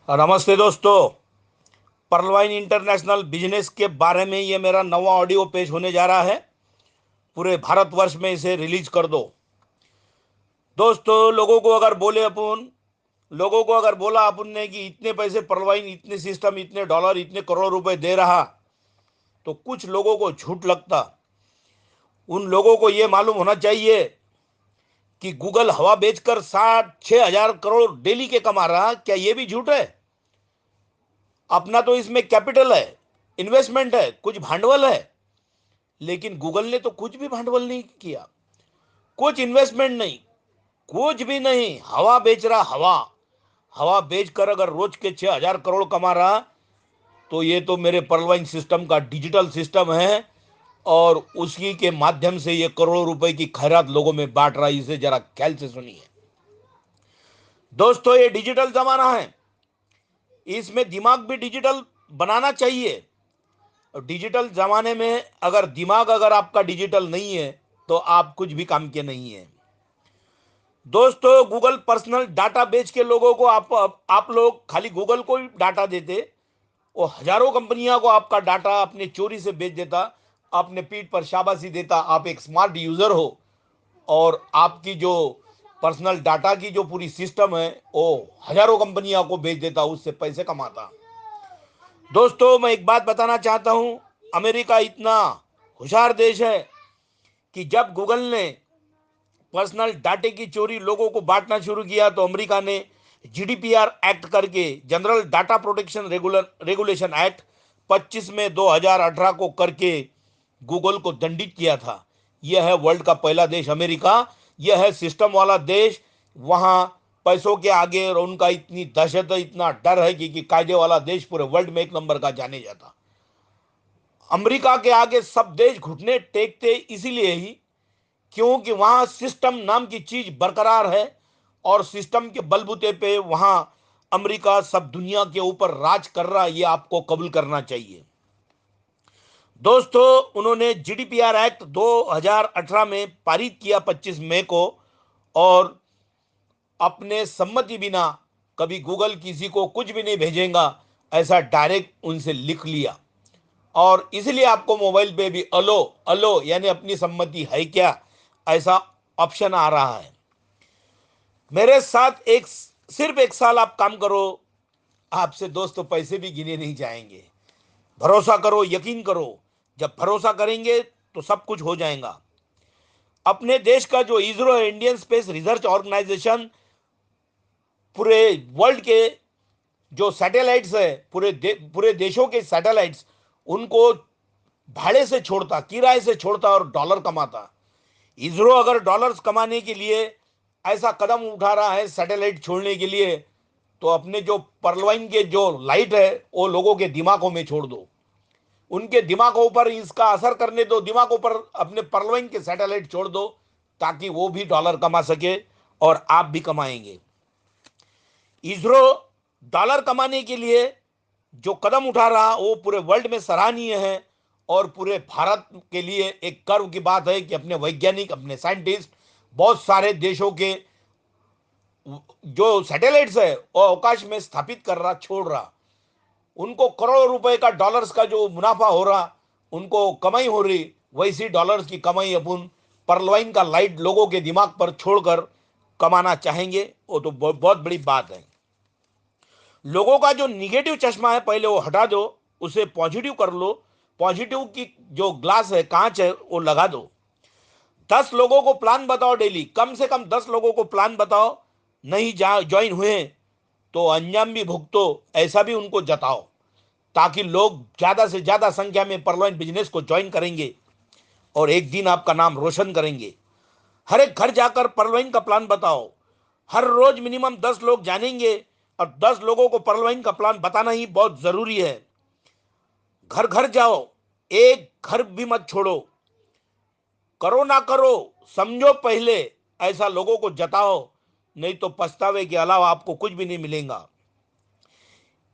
नमस्ते दोस्तों। परलवाइन international business के बारे में ये मेरा नवा ऑडियो पेश होने जा रहा है। पूरे भारतवर्ष में इसे रिलीज कर दो। दोस्तों, लोगों को अगर बोला अपन ने कि इतने पैसे परलवाइन, इतने सिस्टम, इतने डॉलर, इतने करोड़ रुपए दे रहा, तो कुछ लोगों को झूठ लगता। उन लोगों को ये मालूम होना चाहिए कि गूगल हवा बेचकर 6,000 करोड़ डेली के कमा रहा। क्या ये भी झूठ है? अपना तो इसमें कैपिटल है, इन्वेस्टमेंट है, कुछ भांडवल है। लेकिन गूगल ने तो कुछ भी भांडवल नहीं किया, कुछ इन्वेस्टमेंट नहीं, कुछ भी नहीं। हवा बेच रहा, हवा। हवा बेचकर अगर रोज के 6,000 करोड़ कमा रहा, तो ये तो मेरे परलवाइन सिस्टम का डिजिटल सिस्टम है। और उसी के माध्यम से ये करोड़ों रुपए की खैरात लोगों में बांट रहा है। इसे जरा ख्याल से सुनिए दोस्तों। ये डिजिटल जमाना है, इसमें दिमाग भी डिजिटल बनाना चाहिए। और डिजिटल जमाने में अगर दिमाग, अगर आपका डिजिटल नहीं है, तो आप कुछ भी काम के नहीं है। दोस्तों, गूगल पर्सनल डाटा बेच के लोगों को आप लोग खाली गूगल को ही डाटा देते, वो हजारों कंपनियों को आपका डाटा अपने चोरी से बेच देता, अपने पीठ पर शाबाशी देता। आप एक स्मार्ट यूजर हो, और आपकी जो पर्सनल डाटा की जो पूरी सिस्टम है, वो हजारों कंपनियों को बेच देता, उससे पैसे कमाता। दोस्तों, मैं एक बात बताना चाहता हूं। अमेरिका इतना होशियार देश है कि जब गूगल ने पर्सनल डाटे की चोरी लोगों को बांटना शुरू किया, तो अमेरिका ने जीडीपीआर एक्ट करके, general data protection regulation act 25 में 2018 को करके गूगल को दंडित किया था। यह है वर्ल्ड का पहला देश अमेरिका। यह है सिस्टम वाला देश। वहां पैसों के आगे और उनका इतनी दहशत है, इतना डर है कि कायदे वाला देश पूरे वर्ल्ड में एक नंबर का जाने जाता। अमेरिका के आगे सब देश घुटने टेकते इसीलिए ही, क्योंकि वहां सिस्टम नाम की चीज बरकरार है। और सिस्टम के बलबूते पे वहां अमेरिका सब दुनिया के ऊपर राज कर रहा है। ये आपको कबूल करना चाहिए। दोस्तों, उन्होंने जीडीपीआर एक्ट 2018 में पारित किया 25 मई को। और अपने सम्मति बिना कभी गूगल किसी को कुछ भी नहीं भेजेगा, ऐसा डायरेक्ट उनसे लिख लिया। और इसलिए आपको मोबाइल पे भी अलो अलो यानी अपनी सम्मति है क्या, ऐसा ऑप्शन आ रहा है। मेरे साथ सिर्फ एक साल आप काम करो, आपसे दोस्तों पैसे भी गिने नहीं जाएंगे। भरोसा करो, यकीन करो। जब भरोसा करेंगे तो सब कुछ हो जाएगा। अपने देश का जो इसरो है, इंडियन स्पेस रिसर्च ऑर्गेनाइजेशन, पूरे वर्ल्ड के जो सैटेलाइट्स है, पूरे देशों के सैटेलाइट्स, उनको भाड़े से छोड़ता, किराए से छोड़ता और डॉलर कमाता। इसरो अगर डॉलर्स कमाने के लिए ऐसा कदम उठा रहा है सैटेलाइट छोड़ने के लिए, तो अपने जो परलवाइन के जो लाइट है, वो लोगों के दिमागों में छोड़ दो। उनके दिमागों पर इसका असर करने दो, दिमागों पर अपने परलवाइन के सैटेलाइट छोड़ दो, ताकि वो भी डॉलर कमा सके और आप भी कमाएंगे। इसरो डॉलर कमाने के लिए जो कदम उठा रहा, वो पूरे वर्ल्ड में सराहनीय है। और पूरे भारत के लिए एक गर्व की बात है कि अपने वैज्ञानिक, अपने साइंटिस्ट बहुत सारे देशों के जो सैटेलाइट्स है वो अवकाश में स्थापित कर रहा, छोड़ रहा। उनको करोड़ों रुपए का, डॉलर्स का जो मुनाफा हो रहा, उनको कमाई हो रही। वैसी डॉलर्स की कमाई अपन परलवाइन का लाइट लोगों के दिमाग पर छोड़कर कमाना चाहेंगे, वो तो बहुत बहुत बड़ी बात है। लोगों का जो निगेटिव चश्मा है, पहले वो हटा दो, उसे पॉजिटिव कर लो। पॉजिटिव की जो ग्लास है, कांच है, वो लगा दो। 10 लोगों को प्लान बताओ डेली, कम से कम 10 लोगों को प्लान बताओ। नहीं ज्वाइन हुए तो अंजाम भी भुगतो, ऐसा भी उनको जताओ, ताकि लोग ज्यादा से ज्यादा संख्या में परलॉइन बिजनेस को ज्वाइन करेंगे और एक दिन आपका नाम रोशन करेंगे। हर एक घर जाकर परलवाइन का प्लान बताओ। हर रोज मिनिमम 10 लोग जानेंगे, और 10 लोगों को परलवाइन का प्लान बताना ही बहुत जरूरी है। घर घर जाओ, एक घर भी मत छोड़ो। करो ना करो, समझो पहले, ऐसा लोगों को जताओ। नहीं तो पछतावे के अलावा आपको कुछ भी नहीं मिलेगा।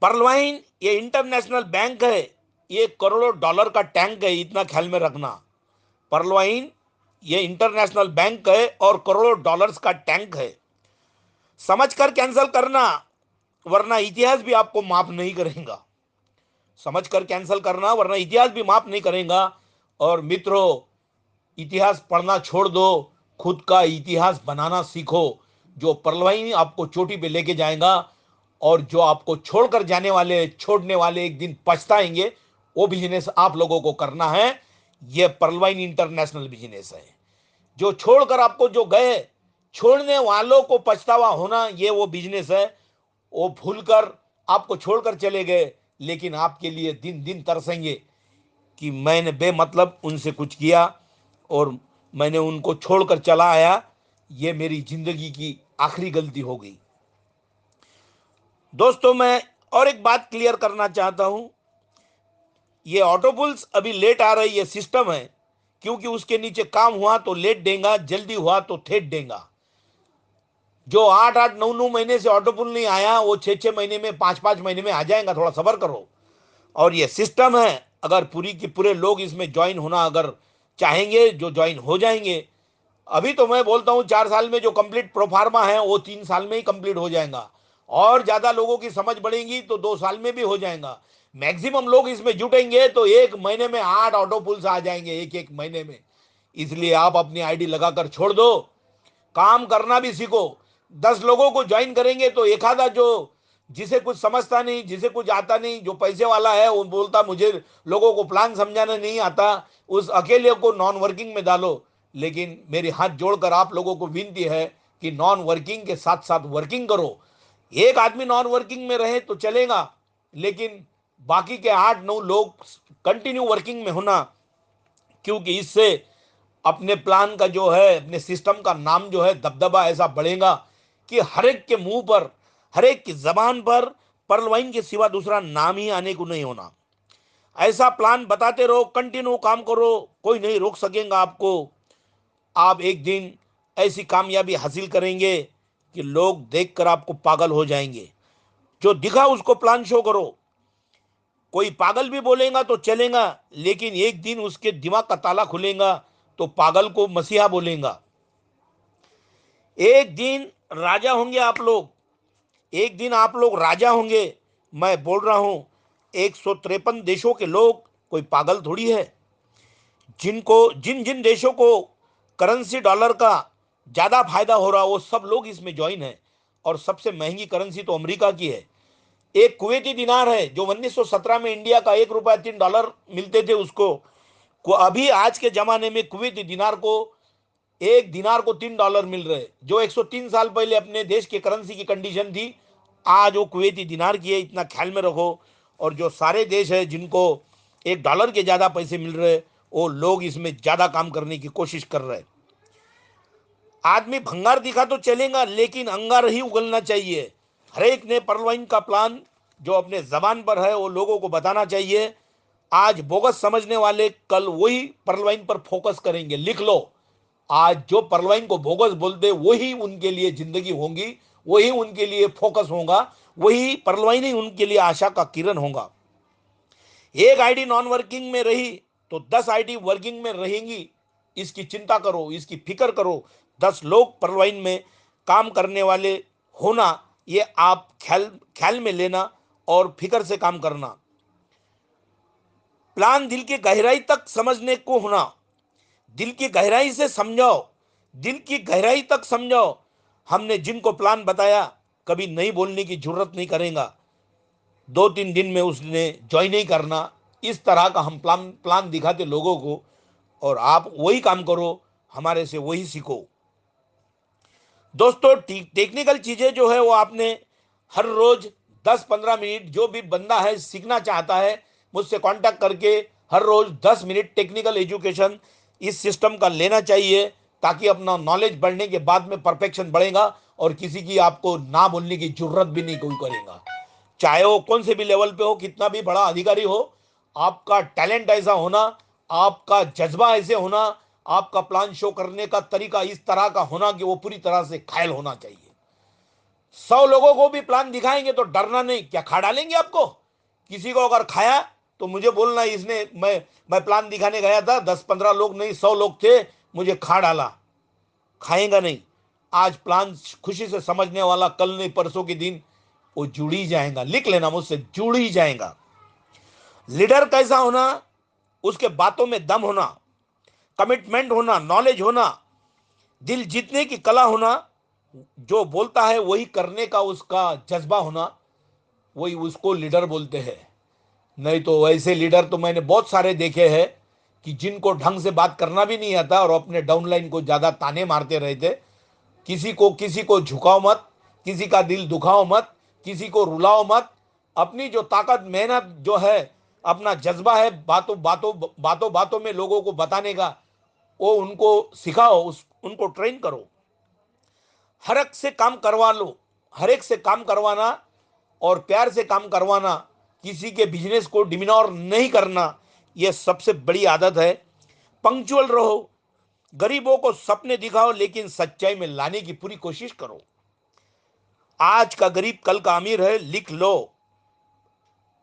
परलवाइन ये इंटरनेशनल बैंक है, ये करोड़ों डॉलर का टैंक है, इतना ख्याल में रखना। परलवाइन ये इंटरनेशनल बैंक है और करोड़ों डॉलर्स का टैंक है। समझकर कैंसिल करना, वरना इतिहास भी आपको माफ नहीं करेगा। समझकर कैंसिल करना, वरना इतिहास भी माफ नहीं करेगा। और मित्रों, इतिहास पढ़ना छोड़ दो, खुद का इतिहास बनाना सीखो। जो परलवाई आपको चोटी पे लेके जाएगा, और जो आपको छोड़कर जाने वाले, छोड़ने वाले एक दिन पछताएंगे, वो बिजनेस आप लोगों को करना है। ये परलवाइन इंटरनेशनल बिजनेस है। जो छोड़कर आपको जो गए, छोड़ने वालों को पछतावा होना, ये वो बिजनेस है। वो भूलकर आपको छोड़कर चले गए, लेकिन आपके लिए दिन दिन तरसेंगे कि मैंने बेमतलब उनसे कुछ किया और मैंने उनको छोड़कर चला आया, ये मेरी जिंदगी की आखिरी गलती हो गई। दोस्तों, मैं और एक बात क्लियर करना चाहता हूं। ये ऑटोपुल्स अभी लेट आ रही, ये सिस्टम है, क्योंकि उसके नीचे काम हुआ तो लेट देगा, जल्दी हुआ तो थेट देगा। जो 8-8 9-9 महीने से ऑटोपुल नहीं आया, वो 6-6 महीने में, 5-5 महीने में आ जाएगा। थोड़ा सब्र करो। और ये सिस्टम है, अगर पूरी के पूरे लोग इसमें ज्वाइन होना अगर चाहेंगे, जो ज्वाइन हो जाएंगे। अभी तो मैं बोलता हूं 4 साल में जो कंप्लीट प्रोफार्मा है वो 3 साल में ही कंप्लीट हो जाएगा। और ज्यादा लोगों की समझ बढ़ेगी तो 2 साल में भी हो जाएगा। मैक्सिमम लोग इसमें जुटेंगे तो 1 महीने में 8 ऑटो पुल्स आ जाएंगे, एक एक महीने में। इसलिए आप अपनी आईडी लगाकर छोड़ दो, काम करना भी सीखो। 10 लोगों को ज्वाइन करेंगे तो एक आधा जो, जिसे कुछ समझता नहीं, जिसे कुछ आता नहीं, जो पैसे वाला है, वो बोलता मुझे लोगों को प्लान समझाना नहीं आता, उस अकेले को नॉन वर्किंग में डालो। लेकिन मेरी हाथ जोड़कर आप लोगों को विनती है कि नॉन वर्किंग के साथ साथ वर्किंग करो। एक आदमी नॉन वर्किंग में रहे तो चलेगा, लेकिन बाकी के 8-9 लोग कंटिन्यू वर्किंग में होना, क्योंकि इससे अपने प्लान का जो है, अपने सिस्टम का नाम जो है, दबदबा ऐसा बढ़ेगा कि हर एक के मुंह पर, हर एक की जबान पर पर्ल वाइन के सिवा दूसरा नाम ही आने को नहीं होना। ऐसा प्लान बताते रहो, कंटिन्यू काम करो, कोई नहीं रोक सकेगा आपको। आप एक दिन ऐसी कामयाबी हासिल करेंगे कि लोग देखकर आपको पागल हो जाएंगे। जो दिखा उसको प्लान शो करो। कोई पागल भी बोलेगा तो चलेगा, लेकिन एक दिन उसके दिमाग का ताला खुलेगा तो पागल को मसीहा बोलेगा। एक दिन राजा होंगे आप लोग, एक दिन आप लोग राजा होंगे। मैं बोल रहा हूं, 153 देशों के लोग कोई पागल थोड़ी है। जिनको, जिन जिन देशों को करेंसी डॉलर का ज्यादा फायदा हो रहा, वो सब लोग इसमें ज्वाइन है। और सबसे महंगी करेंसी तो अमेरिका की है। एक कुवैती दिनार है जो 1917 में इंडिया का $1 3 मिलते थे, उसको को अभी आज के जमाने में कुवैती दिनार को, एक दिनार को $3 मिल रहे, जो 103 साल पहले अपने देश के करेंसी की कंडीशन थी, आज वो कुवैती दिनार की है। इतना ख्याल में रखो। और जो सारे देश है जिनको $1 के ज्यादा पैसे मिल रहे, वो लोग इसमें ज्यादा काम करने की कोशिश कर रहे हैं। आदमी भंगार दिखा तो चलेगा, लेकिन अंगार ही उगलना चाहिए। हर एक ने परलवाइन का प्लान जो अपने जबान पर है वो लोगों को बताना चाहिए। आज बोगस समझने वाले कल वही परलवाइन पर फोकस करेंगे। लिख लो, आज जो परलवाइन को बोगस बोलते वही उनके लिए जिंदगी होगी, वही उनके लिए फोकस होगा, वही परलवाइन ही उनके लिए आशा का किरण होगा। एक आईडी नॉन वर्किंग में रही तो 10 आईडी वर्किंग में रहेंगी। इसकी चिंता करो, इसकी फिक्र करो। 10 लोग परलवाइन में काम करने वाले होना, ये आप ख्याल ख्याल में लेना और फिक्र से काम करना। प्लान दिल की गहराई तक समझने को होना। दिल की गहराई से समझाओ, दिल की गहराई तक समझाओ। हमने जिनको प्लान बताया, कभी नहीं बोलने की जरूरत नहीं करेगा। 2-3 दिन में उसने ज्वाइन नहीं करना, इस तरह का हम प्लान प्लान दिखाते लोगों को। और आप वही काम करो, हमारे से वही सीखो। दोस्तों, टेक्निकल चीजें जो है वो आपने हर रोज 10-15 मिनट, जो भी बंदा है सीखना चाहता है, मुझसे कांटेक्ट करके हर रोज 10 मिनट टेक्निकल एजुकेशन इस सिस्टम का लेना चाहिए, ताकि अपना नॉलेज बढ़ने के बाद में परफेक्शन बढ़ेगा और किसी की आपको ना बोलने की जरूरत भी नहीं कोई करेगा। चाहे वो कौन से भी लेवल पे हो, कितना भी बड़ा अधिकारी हो, आपका टैलेंट ऐसा होना, आपका जज्बा ऐसे होना, आपका प्लान शो करने का तरीका इस तरह का होना कि वो पूरी तरह से घायल होना चाहिए। 100 लोगों को भी प्लान दिखाएंगे तो डरना नहीं। क्या खा डालेंगे आपको? किसी को अगर खाया तो मुझे बोलना, इसने, मैं प्लान दिखाने गया था, 10-15 लोग नहीं 100 लोग थे, मुझे खा डाला। खाएगा नहीं। आज प्लान खुशी से समझने वाला कल नहीं परसों के दिन वो जुड़ ही जाएगा। लिख लेना मुझसे, जुड़ ही जाएगा। लीडर कैसा होना? उसके बातों में दम होना, कमिटमेंट होना, नॉलेज होना, दिल जीतने की कला होना, जो बोलता है वही करने का उसका जज्बा होना, वही उसको लीडर बोलते हैं। नहीं तो ऐसे लीडर तो मैंने बहुत सारे देखे हैं कि जिनको ढंग से बात करना भी नहीं आता और अपने डाउनलाइन को ज्यादा ताने मारते रहते। किसी को झुकाओ मत, किसी का दिल दुखाओ मत, किसी को रुलाओ मत। अपनी जो ताकत, मेहनत जो है, अपना जज्बा है बातों में लोगों को बताने का, वो उनको सिखाओ, उनको ट्रेन करो। हर एक से काम करवा लो। हर एक से काम करवाना और प्यार से काम करवाना, किसी के बिजनेस को डिमिनोर नहीं करना, यह सबसे बड़ी आदत है। पंक्चुअल रहो, गरीबों को सपने दिखाओ, लेकिन सच्चाई में लाने की पूरी कोशिश करो। आज का गरीब कल का अमीर है, लिख लो।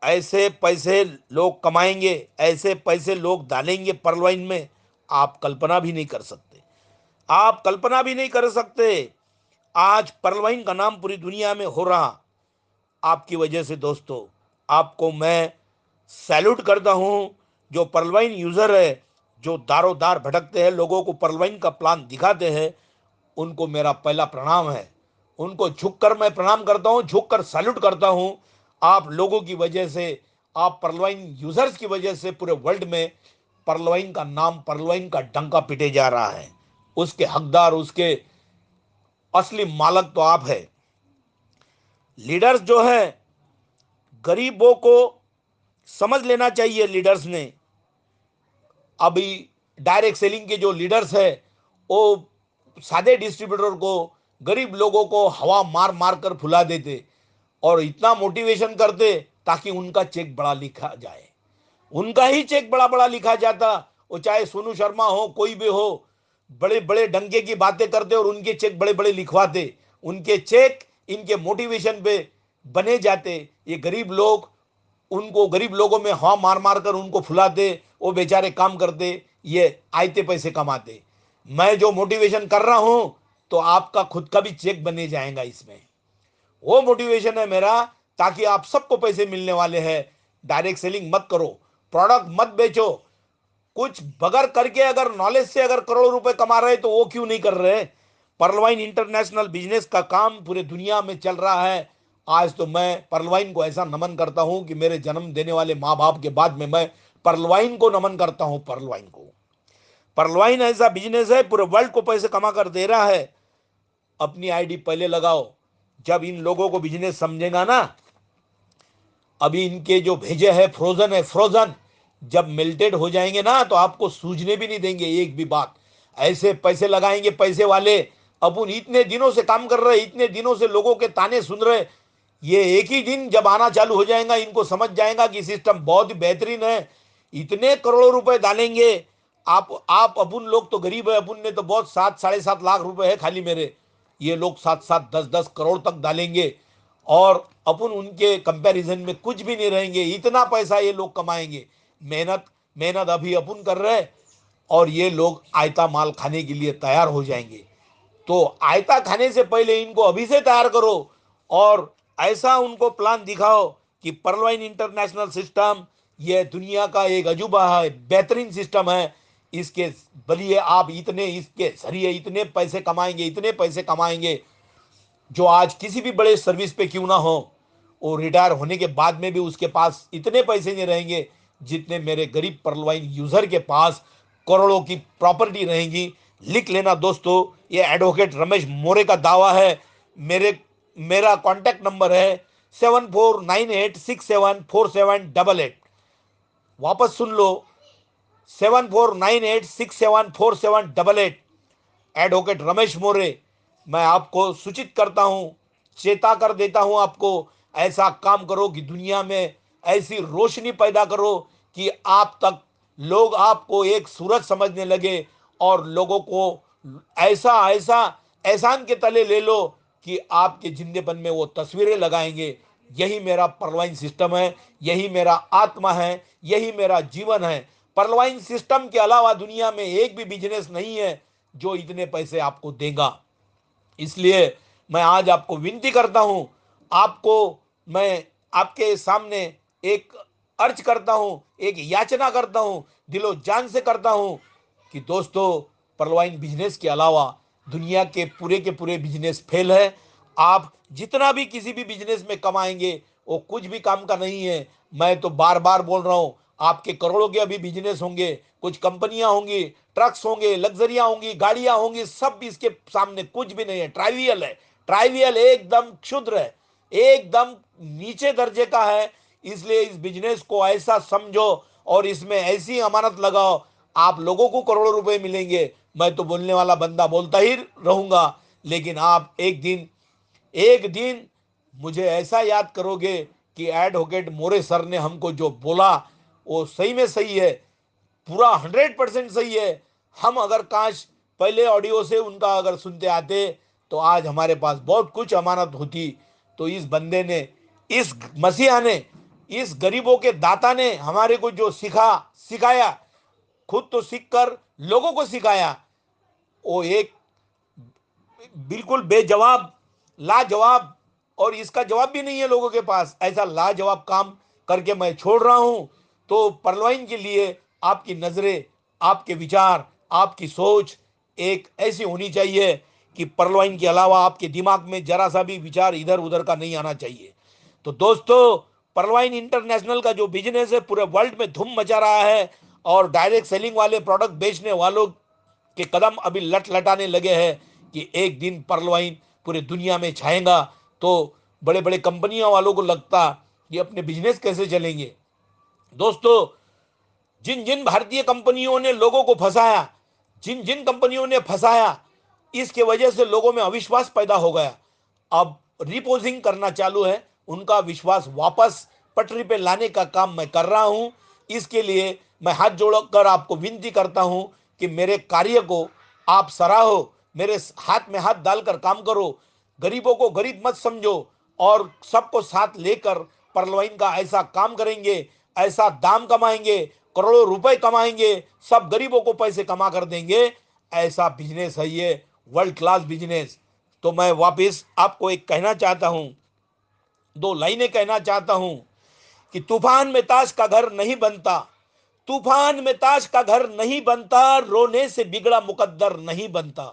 ऐसे पैसे लोग कमाएंगे, ऐसे पैसे लोग डालेंगे परलवाइन में, आप कल्पना भी नहीं कर सकते। आप कल्पना भी नहीं कर सकते। आज परलवाइन का नाम पूरी दुनिया में हो रहा आपकी वजह से। दोस्तों, आपको मैं सैल्यूट करता हूं। जो परलवाइन यूजर है, जो दारों दार भटकते हैं, लोगों को परलवाइन का प्लान दिखाते हैं, उनको मेरा पहला प्रणाम है। उनको झुककर मैं प्रणाम करता हूं, झुककर सैल्यूट करता हूं। आप लोगों की वजह से, आप परलवाइन यूजर्स की वजह से पूरे वर्ल्ड में परलवाइन का नाम, परलवाइन का डंका पिटे जा रहा है। उसके हकदार, उसके असली मालक तो आप है। लीडर्स जो है, गरीबों को समझ लेना चाहिए लीडर्स ने। अभी डायरेक्ट सेलिंग के जो लीडर्स है, वो सादे डिस्ट्रीब्यूटर को, गरीब लोगों को हवा मार मार कर फुला देते और इतना मोटिवेशन करते ताकि उनका चेक बड़ा लिखा जाए। उनका ही चेक बड़ा बड़ा लिखा जाता। वो चाहे सोनू शर्मा हो, कोई भी हो, बड़े बड़े डंके की बातें करते और उनके चेक बड़े बड़े लिखवाते। उनके चेक इनके मोटिवेशन पे बने जाते। ये गरीब लोग, उनको गरीब लोगों में हवा मार मार कर उनको फुलाते, वो बेचारे काम करते, ये आयते पैसे कमाते। मैं जो मोटिवेशन कर रहा हूं, तो आपका खुद का भी चेक बने जाएगा इसमें। वो मोटिवेशन है मेरा, ताकि आप सबको पैसे मिलने वाले हैं। डायरेक्ट सेलिंग मत करो, प्रोडक्ट मत बेचो। कुछ बगर करके अगर नॉलेज से अगर करोड़ों रुपए कमा रहे तो वो क्यों नहीं कर रहे? परलवाइन इंटरनेशनल बिजनेस का काम पूरे दुनिया में चल रहा है। आज तो मैं परलवाइन को ऐसा नमन करता हूं कि मेरे जन्म देने वाले माँ बाप के बाद में मैं परलवाइन को नमन करता हूं। परलवाइन को, परलवाइन ऐसा बिजनेस है, पूरे वर्ल्ड को पैसे कमा कर दे रहा है। अपनी आईडी पहले लगाओ। जब इन लोगों को बिजनेस समझेगा ना, अभी इनके जो भेजे है फ्रोजन है, फ्रोजन जब मेल्टेड हो जाएंगे ना, तो आपको सूझने भी नहीं देंगे एक भी बात। ऐसे पैसे लगाएंगे पैसे वाले। अपन इतने दिनों से काम कर रहे, इतने दिनों से लोगों के ताने सुन रहे, ये एक ही दिन जब आना चालू हो जाएगा, इनको समझ जाएगा कि सिस्टम बहुत ही बेहतरीन है। इतने करोड़ों रुपए डालेंगे। आप अपन लोग तो गरीब है, अपन ने तो बहुत 7 साढ़े 7 लाख रुपए है खाली मेरे। ये लोग 7 7 10 10 करोड़ तक डालेंगे और अपन उनके कंपैरिजन में कुछ भी नहीं रहेंगे। इतना पैसा ये लोग कमाएंगे। मेहनत मेहनत अभी अपन कर रहे हैं और ये लोग आयता माल खाने के लिए तैयार हो जाएंगे। तो आयता खाने से पहले इनको अभी से तैयार करो और ऐसा उनको प्लान दिखाओ कि परलवाइन इंटरनेशनल सिस्टम यह दुनिया का एक अजूबा है, बेहतरीन सिस्टम है। इसके बलिए आप इतने, इसके जरिए इतने पैसे कमाएंगे, इतने पैसे कमाएंगे, जो आज किसी भी बड़े सर्विस पे क्यों ना हो, वो रिटायर होने के बाद में भी उसके पास इतने पैसे नहीं रहेंगे जितने मेरे गरीब परलवाइन यूजर के पास करोड़ों की प्रॉपर्टी रहेंगी। लिख लेना दोस्तों, ये एडवोकेट रमेश मोरे का दावा है। मेरे मेरा कांटेक्ट नंबर है 7498674788। वापस सुन लो, 7498674788। एडवोकेट रमेश मोरे। मैं आपको सूचित करता हूं, चेता कर देता हूं आपको, ऐसा काम करो कि दुनिया में ऐसी रोशनी पैदा करो कि आप तक लोग आपको एक सूरज समझने लगे और लोगों को ऐसा ऐसा एहसान के तले ले लो कि आपके जिंदेपन में वो तस्वीरें लगाएंगे। यही मेरा परलवाइन सिस्टम है, यही मेरा आत्मा है, यही मेरा जीवन है। परलवाइन सिस्टम के अलावा दुनिया में एक भी बिजनेस नहीं है जो इतने पैसे आपको देगा। इसलिए मैं आज आपको विनती करता हूं, आपको मैं आपके सामने एक अर्ज करता हूं, एक याचना करता हूं, दिलो जान से करता हूं कि दोस्तों, परवाइन बिजनेस के अलावा दुनिया के पूरे बिजनेस फेल है। आप जितना भी किसी भी बिजनेस में कमाएंगे वो कुछ भी काम का नहीं है। मैं तो बार बार बोल रहा हूं, आपके करोड़ों के अभी बिजनेस होंगे, कुछ कंपनियां होंगी, ट्रक्स होंगे, लग्जरियां होंगी, गाड़ियां होंगी, सब इसके सामने कुछ भी नहीं है, ट्राइवियल है। ट्राइवियल एकदम क्षुद्र है, एकदम नीचे दर्जे का है। इसलिए इस बिजनेस को ऐसा समझो और इसमें ऐसी अमानत लगाओ, आप लोगों को करोड़ों रुपए मिलेंगे। मैं तो बोलने वाला बंदा बोलता ही रहूंगा, लेकिन आप एक दिन मुझे ऐसा याद करोगे कि एडवोकेट मोरे सर ने हमको जो बोला वो सही में सही है, पूरा 100% सही है। हम अगर काश पहले ऑडियो से उनका अगर सुनते आते तो आज हमारे पास बहुत कुछ अमानत होती। तो इस बंदे ने, इस मसीहा ने, इस गरीबों के दाता ने हमारे को जो सिखाया, खुद तो सीख कर लोगों को सिखाया, वो एक बिल्कुल बेजवाब, लाजवाब, और इसका जवाब भी नहीं है लोगों के पास, ऐसा लाजवाब काम करके मैं छोड़ रहा हूं। तो परलवाइन के लिए आपकी नजरें, आपके विचार, आपकी सोच एक ऐसी होनी चाहिए कि परलवाइन के अलावा आपके दिमाग में जरा सा भी विचार इधर उधर का नहीं आना चाहिए। तो दोस्तों, परलवाइन इंटरनेशनल का जो बिजनेस है पूरे वर्ल्ड में धूम मचा रहा है, और डायरेक्ट सेलिंग वाले प्रोडक्ट बेचने वालों के कदम अभी लट लटाने लगे हैं कि एक दिन पर्ल वाइन पूरे दुनिया में छाएगा। तो बड़े बड़े कंपनियों वालों को लगता कि अपने बिजनेस कैसे चलेंगे। दोस्तों, जिन जिन भारतीय कंपनियों ने लोगों को फंसाया, जिन जिन कंपनियों ने फंसाया, इसके वजह से लोगों में अविश्वास पैदा हो गया। अब रिपोजिंग करना चालू है, उनका विश्वास वापस पटरी पे लाने का काम मैं कर रहा हूं। इसके लिए मैं हाथ जोड़कर आपको विनती करता हूं कि मेरे कार्य को आप सराहो, मेरे हाथ में हाथ डालकर काम करो, गरीबों को गरीब मत समझो, और सबको साथ लेकर परलवाइन का ऐसा काम करेंगे, ऐसा दाम कमाएंगे, करोड़ों रुपए कमाएंगे, सब गरीबों को पैसे कमा कर देंगे। ऐसा बिजनेस है ये, वर्ल्ड क्लास बिजनेस। तो मैं वापस आपको एक कहना चाहता हूं, दो लाइनें कहना चाहता हूं कि तूफान में ताश का घर नहीं बनता, तूफान में ताश का घर नहीं बनता, रोने से बिगड़ा मुकद्दर नहीं बनता।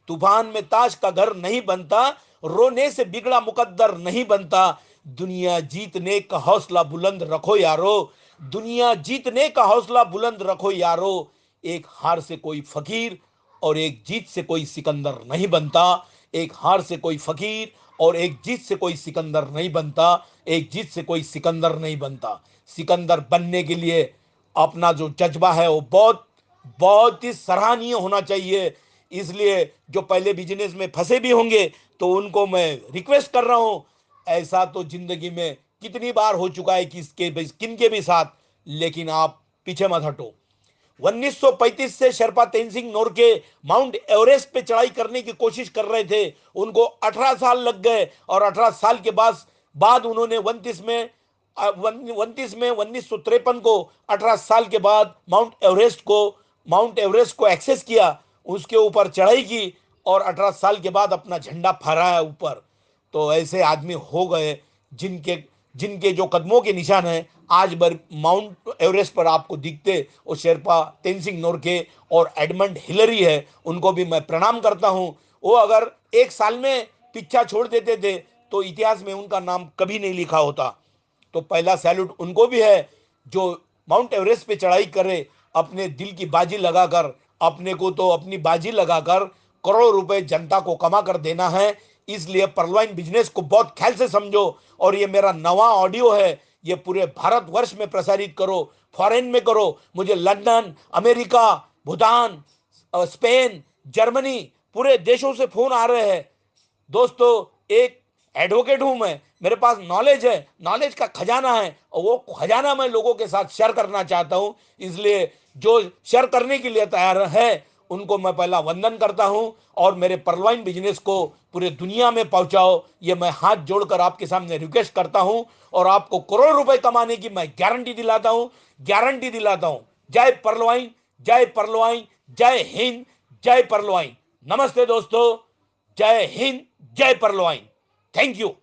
तूफान में ताश का घर नहीं बनता, रोने से बिगड़ा मुकद्दर नहीं बनता। दुनिया जीतने का हौसला बुलंद रखो यारो, दुनिया जीतने का हौसला बुलंद रखो यारो। एक हार से कोई फकीर और एक जीत से कोई सिकंदर नहीं बनता। एक हार से कोई फकीर और एक जीत से कोई सिकंदर नहीं बनता। एक जीत से कोई सिकंदर नहीं बनता। सिकंदर बनने के लिए अपना जो जज्बा है वो बहुत बहुत ही सराहनीय होना चाहिए। इसलिए जो पहले बिजनेस में फंसे भी होंगे तो उनको मैं रिक्वेस्ट कर रहा हूं, ऐसा तो जिंदगी में कितनी बार हो चुका है किसके किन के भी साथ, लेकिन आप पीछे मत हटो। 1935 से शेरपा तेनसिंग नोरके माउंट एवरेस्ट पे चढ़ाई करने की कोशिश कर रहे थे, उनको 18 साल लग गए, और 18 साल के बाद उन्होंने 1953 को 18 साल के बाद माउंट एवरेस्ट को एक्सेस किया, उसके ऊपर चढ़ाई की, और 18 साल के बाद अपना झंडा फहराया ऊपर। तो ऐसे आदमी हो गए जिनके जिनके जो कदमों के निशान हैं आज बर माउंट एवरेस्ट पर आपको दिखते, वो शेरपा तेनसिंग नोरके और एडमंड हिलरी है। उनको भी मैं प्रणाम करता हूं। वो अगर एक साल में पीछा छोड़ देते थे तो इतिहास में उनका नाम कभी नहीं लिखा होता। तो पहला सैल्यूट उनको भी है जो माउंट एवरेस्ट पे चढ़ाई करे अपने दिल की बाजी लगाकर, अपने को तो अपनी बाजी लगाकर करोड़ों रुपए जनता को कमा कर देना है। इसलिए परलवाइन बिजनेस को बहुत ख्याल से समझो, और ये मेरा नवा ऑडियो है, ये पूरे भारतवर्ष में प्रसारित करो, फॉरेन में करो। मुझे London, America, Bhutan, Spain, Germany, पूरे देशों से फोन आ रहे हैं। दोस्तों, एक एडवोकेट हूं मैं, मेरे पास नॉलेज है, नॉलेज का खजाना है, और वो खजाना मैं लोगों के साथ शेयर करना चाहता हूं। इसलिए जो शेयर करने के लिए तैयार है उनको मैं पहला वंदन करता हूं, और मेरे परलवाइन बिजनेस को पूरे दुनिया में पहुंचाओ, ये मैं हाथ जोड़कर आपके सामने रिक्वेस्ट करता हूं। और आपको करोड़ रुपए कमाने की मैं गारंटी दिलाता हूं, गारंटी दिलाता हूं। जय परलवाइन, जय परलवाइन, जय हिंद, जय परलवाइन। नमस्ते दोस्तों, जय हिंद, जय परलवाइन। Thank you.